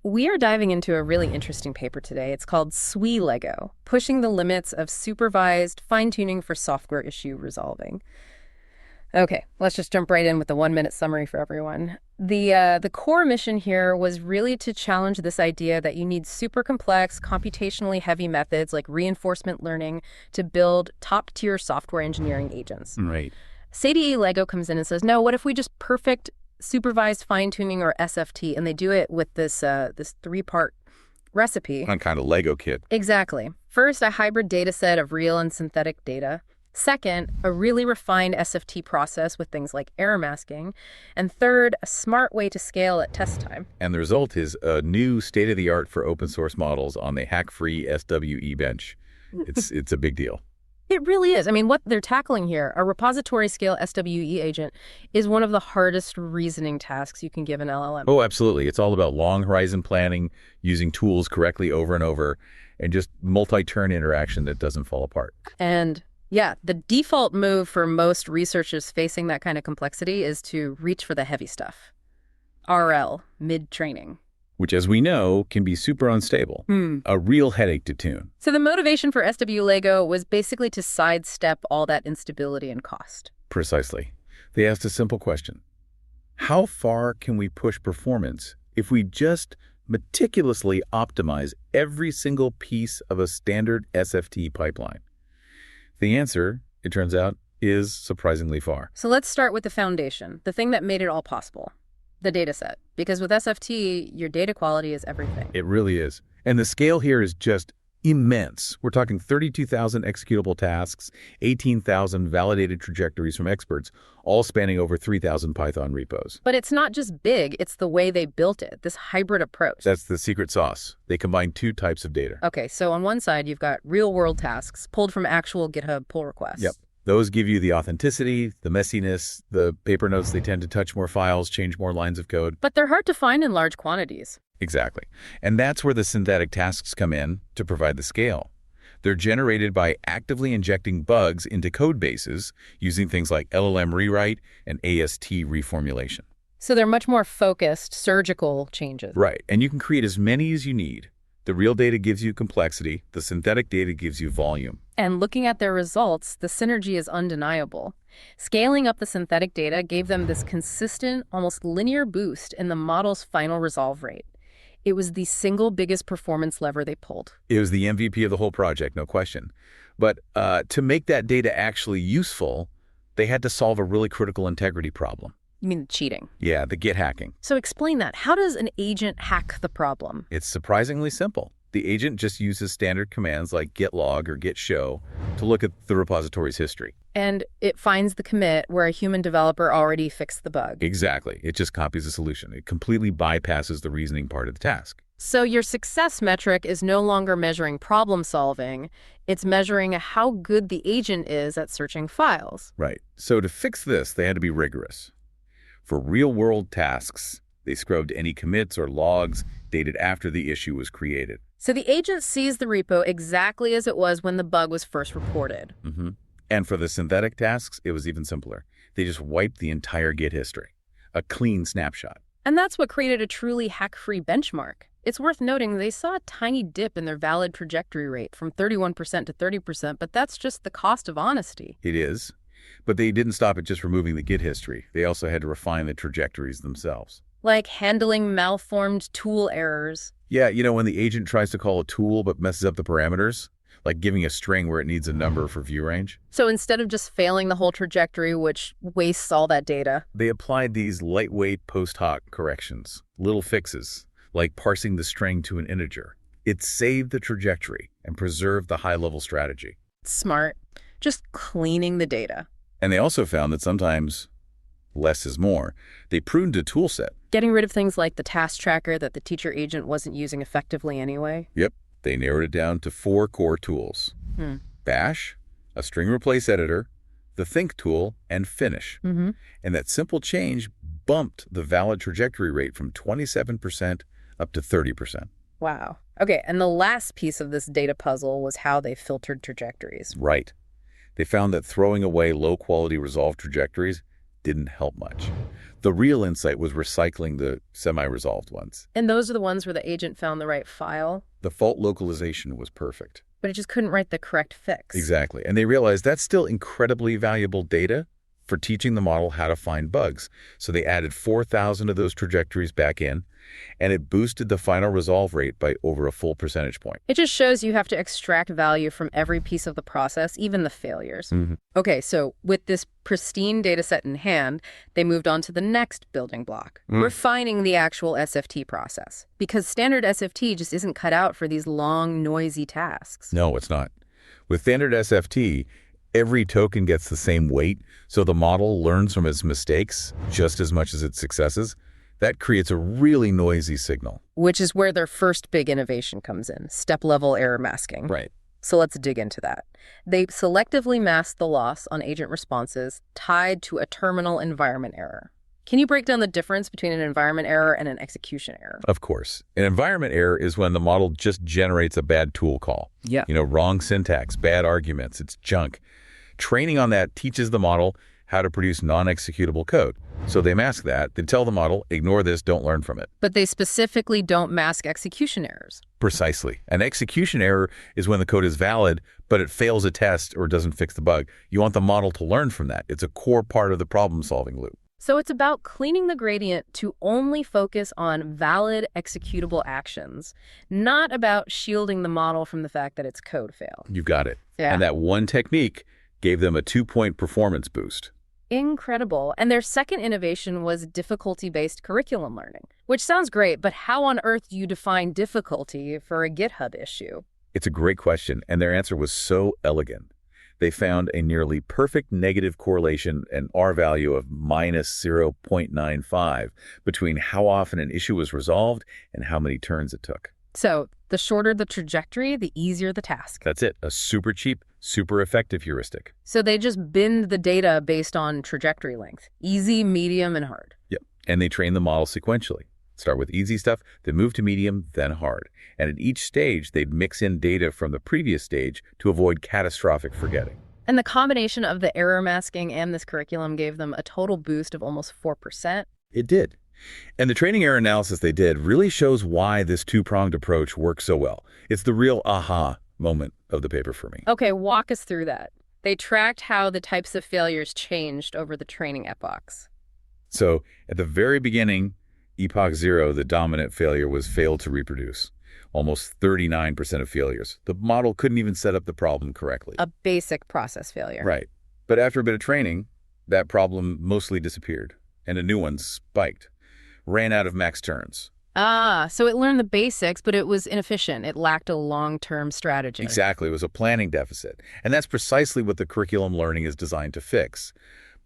We are diving into a really interesting paper today. It's called SWE-Lego, Pushing the Limits of Supervised Fine-Tuning for Software Issue Resolving. Okay, let's just jump right in with the 1-minute summary for everyone. The core mission here was really to challenge this idea that you need super complex, computationally heavy methods like reinforcement learning to build top-tier software engineering agents. Right. SWE-Lego comes in and says, no, what if we just perfect supervised fine-tuning, or SFT, and they do it with this 3-part recipe. Some kind of Lego kit. Exactly. First, a hybrid data set of real and synthetic data. Second, a really refined SFT process with things like error masking. And third, a smart way to scale at test time. And the result is a new state-of-the-art for open source models on the hack-free SWE-bench. It's a big deal. It really is. I mean, what they're tackling here, a repository-scale SWE agent, is one of the hardest reasoning tasks you can give an LLM. Oh, absolutely. It's all about long horizon planning, using tools correctly over and over, and just multi-turn interaction that doesn't fall apart. And yeah, the default move for most researchers facing that kind of complexity is to reach for the heavy stuff. RL, mid-training. Which, as we know, can be super unstable. A real headache to tune. So the motivation for SWE-Lego was basically to sidestep all that instability and cost. Precisely. They asked a simple question. How far can we push performance if we just meticulously optimize every single piece of a standard SFT pipeline? The answer, it turns out, is surprisingly far. So let's start with the foundation, the thing that made it all possible. The data set. Because with SFT, your data quality is everything. It really is. And the scale here is just immense. We're talking 32,000 executable tasks, 18,000 validated trajectories from experts, all spanning over 3,000 Python repos. But it's not just big, it's the way they built it, this hybrid approach. That's the secret sauce. They combine 2 types of data. Okay, so on one side, you've got real-world tasks pulled from actual GitHub pull requests. Yep. Those give you the authenticity, the messiness, the paper notes. They tend to touch more files, change more lines of code. But they're hard to find in large quantities. Exactly. And that's where the synthetic tasks come in to provide the scale. They're generated by actively injecting bugs into code bases using things like LLM rewrite and AST reformulation. So they're much more focused, surgical changes. Right. And you can create as many as you need. The real data gives you complexity. The synthetic data gives you volume. And looking at their results, the synergy is undeniable. Scaling up the synthetic data gave them this consistent, almost linear boost in the model's final resolve rate. It was the single biggest performance lever they pulled. It was the MVP of the whole project, no question. But to make that data actually useful, they had to solve a really critical integrity problem. You mean cheating? Yeah, the Git hacking. So explain that. How does an agent hack the problem? It's surprisingly simple. The agent just uses standard commands like git log or git show to look at the repository's history. And it finds the commit where a human developer already fixed the bug. Exactly. It just copies the solution. It completely bypasses the reasoning part of the task. So your success metric is no longer measuring problem solving. It's measuring how good the agent is at searching files. Right. So to fix this, they had to be rigorous. For real-world tasks, they scrubbed any commits or logs dated after the issue was created. So the agent sees the repo exactly as it was when the bug was first reported. And for the synthetic tasks, it was even simpler. They just wiped the entire Git history. A clean snapshot. And that's what created a truly hack-free benchmark. It's worth noting they saw a tiny dip in their valid trajectory rate from 31% to 30%, but that's just the cost of honesty. It is. But they didn't stop at just removing the Git history. They also had to refine the trajectories themselves. Like handling malformed tool errors. Yeah, you know, when the agent tries to call a tool but messes up the parameters, like giving a string where it needs a number for view range. So instead of just failing the whole trajectory, which wastes all that data, they applied these lightweight post hoc corrections, little fixes, like parsing the string to an integer. It saved the trajectory and preserved the high-level strategy. Smart. Just cleaning the data. And they also found that sometimes less is more. They pruned a tool set. Getting rid of things like the task tracker that the teacher agent wasn't using effectively anyway. Yep. They narrowed it down to 4 core tools. Bash, a string replace editor, the think tool, and finish. And that simple change bumped the valid trajectory rate from 27% up to 30%. Wow. Okay, and the last piece of this data puzzle was how they filtered trajectories. Right. They found that throwing away low-quality resolved trajectories didn't help much. The real insight was recycling the semi-resolved ones. And those are the ones where the agent found the right file, The fault localization was perfect. but it just couldn't write the correct fix. Exactly. And they realized that's still incredibly valuable data for teaching the model how to find bugs. So they added 4,000 of those trajectories back in, and it boosted the final resolve rate by over a full percentage point. It just shows you have to extract value from every piece of the process, even the failures. Okay, so with this pristine data set in hand, they moved on to the next building block, refining the actual SFT process. Because standard SFT just isn't cut out for these long, noisy tasks. No, it's not. With standard SFT, every token gets the same weight, so the model learns from its mistakes just as much as its successes. That creates a really noisy signal. Which is where their first big innovation comes in, step-level error masking. Right. So let's dig into that. They selectively mask the loss on agent responses tied to a terminal environment error. Can you break down the difference between an environment error and an execution error? Of course. An environment error is when the model just generates a bad tool call. Yeah. Wrong syntax, bad arguments, it's junk. Training on that teaches the model how to produce non-executable code. So they mask that. They tell the model, ignore this, don't learn from it. But they specifically don't mask execution errors. Precisely. An execution error is when the code is valid, but it fails a test or doesn't fix the bug. You want the model to learn from that. It's a core part of the problem-solving loop. So it's about cleaning the gradient to only focus on valid executable actions, not about shielding the model from the fact that its code failed. You've got it. Yeah. And that one technique gave them a 2-point performance boost. Incredible. And their second innovation was difficulty-based curriculum learning, which sounds great, but how on earth do you define difficulty for a GitHub issue? It's a great question, and their answer was so elegant. They found a nearly perfect negative correlation, an R value of minus 0.95, between how often an issue was resolved and how many turns it took. So the shorter the trajectory, the easier the task. That's it. A super cheap, super effective heuristic. So they just binned the data based on trajectory length, easy, medium, and hard. Yep. And they trained the model sequentially. Start with easy stuff, then move to medium, then hard. And at each stage, they'd mix in data from the previous stage to avoid catastrophic forgetting. And the combination of the error masking and this curriculum gave them a total boost of almost 4%. It did. And the training error analysis they did really shows why this two-pronged approach works so well. It's the real aha moment of the paper for me. Okay, walk us through that. They tracked how the types of failures changed over the training epochs. So at the very beginning, epoch 0, the dominant failure was failed to reproduce. Almost 39% of failures. The model couldn't even set up the problem correctly. A basic process failure. Right. But after a bit of training, that problem mostly disappeared, and a new one spiked. Ran out of max turns. So it learned the basics, but it was inefficient. It lacked a long-term strategy. Exactly. It was a planning deficit. And that's precisely what the curriculum learning is designed to fix,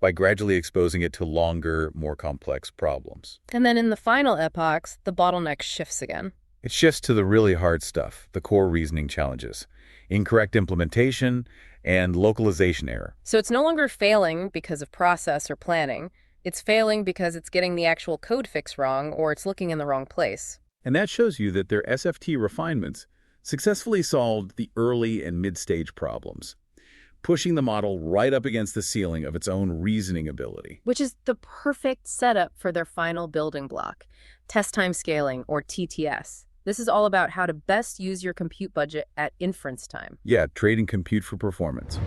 by gradually exposing it to longer, more complex problems. And then in the final epochs, the bottleneck shifts again. It shifts to the really hard stuff, the core reasoning challenges, incorrect implementation, and localization error. So it's no longer failing because of process or planning. It's failing because it's getting the actual code fix wrong or it's looking in the wrong place. And that shows you that their SFT refinements successfully solved the early and mid-stage problems, pushing the model right up against the ceiling of its own reasoning ability. Which is the perfect setup for their final building block, test time scaling, or TTS. This is all about how to best use your compute budget at inference time. Yeah, trading compute for performance.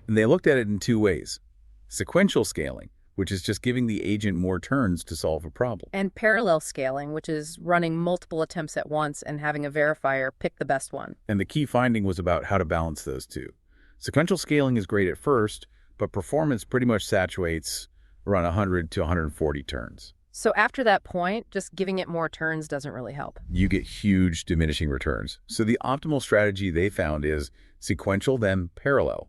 And they looked at it in two ways. Sequential scaling, which is just giving the agent more turns to solve a problem. And parallel scaling, which is running multiple attempts at once and having a verifier pick the best one. And the key finding was about how to balance those two. Sequential scaling is great at first, but performance pretty much saturates around 100 to 140 turns. So after that point, just giving it more turns doesn't really help. You get huge diminishing returns. So the optimal strategy they found is sequential, then parallel.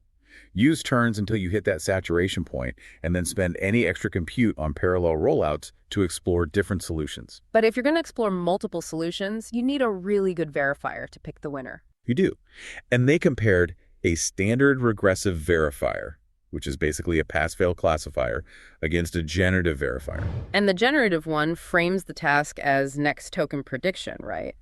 Use turns until you hit that saturation point, and then spend any extra compute on parallel rollouts to explore different solutions. But if you're going to explore multiple solutions, you need a really good verifier to pick the winner. You do. And they compared a standard regressive verifier, which is basically a pass-fail classifier, against a generative verifier. And the generative one frames the task as next token prediction, right?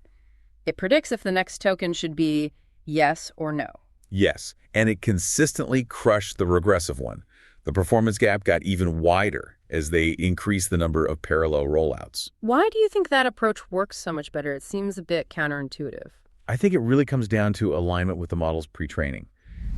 It predicts if the next token should be yes or no. Yes, and it consistently crushed the regressive one. The performance gap got even wider as they increased the number of parallel rollouts. Why do you think that approach works so much better? It seems a bit counterintuitive. I think it really comes down to alignment with the model's pre-training.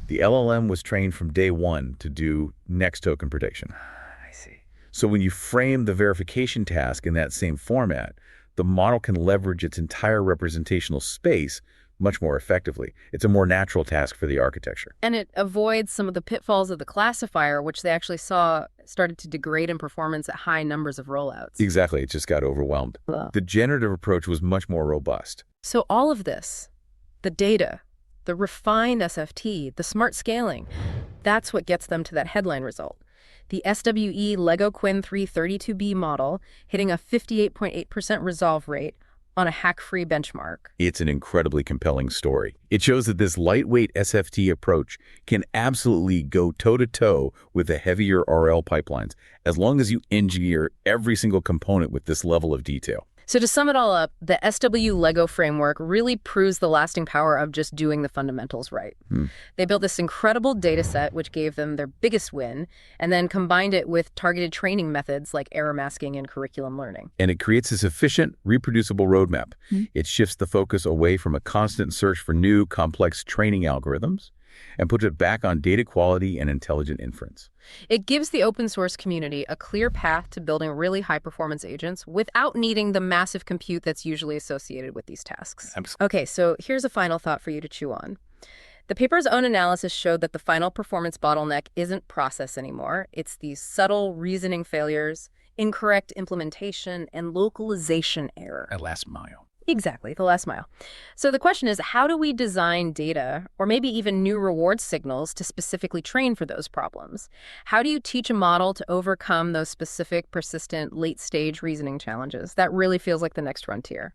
The LLM was trained from day one to do next token prediction. I see. So when you frame the verification task in that same format, the model can leverage its entire representational space much more effectively. It's a more natural task for the architecture. And it avoids some of the pitfalls of the classifier, which they actually saw started to degrade in performance at high numbers of rollouts. Exactly. It just got overwhelmed. Ugh. The generative approach was much more robust. So all of this, the data, the refined SFT, the smart scaling, that's what gets them to that headline result. The SWE-Lego Quinn 332B model hitting a 58.8% resolve rate on a hack-free benchmark. It's an incredibly compelling story. It shows that this lightweight SFT approach can absolutely go toe-to-toe with the heavier RL pipelines, as long as you engineer every single component with this level of detail. So to sum it all up, the SWE-Lego framework really proves the lasting power of just doing the fundamentals right. They built this incredible data set, which gave them their biggest win, and then combined it with targeted training methods like error masking and curriculum learning. And it creates this efficient, reproducible roadmap. It shifts the focus away from a constant search for new, complex training algorithms and puts it back on data quality and intelligent inference. It gives the open source community a clear path to building really high-performance agents without needing the massive compute that's usually associated with these tasks. Okay, so here's a final thought for you to chew on. The paper's own analysis showed that the final performance bottleneck isn't process anymore. It's these subtle reasoning failures, incorrect implementation, and localization error. At last mile. Exactly, the last mile. So the question is, how do we design data, or maybe even new reward signals, to specifically train for those problems? How do you teach a model to overcome those specific, persistent, late-stage reasoning challenges? That really feels like the next frontier.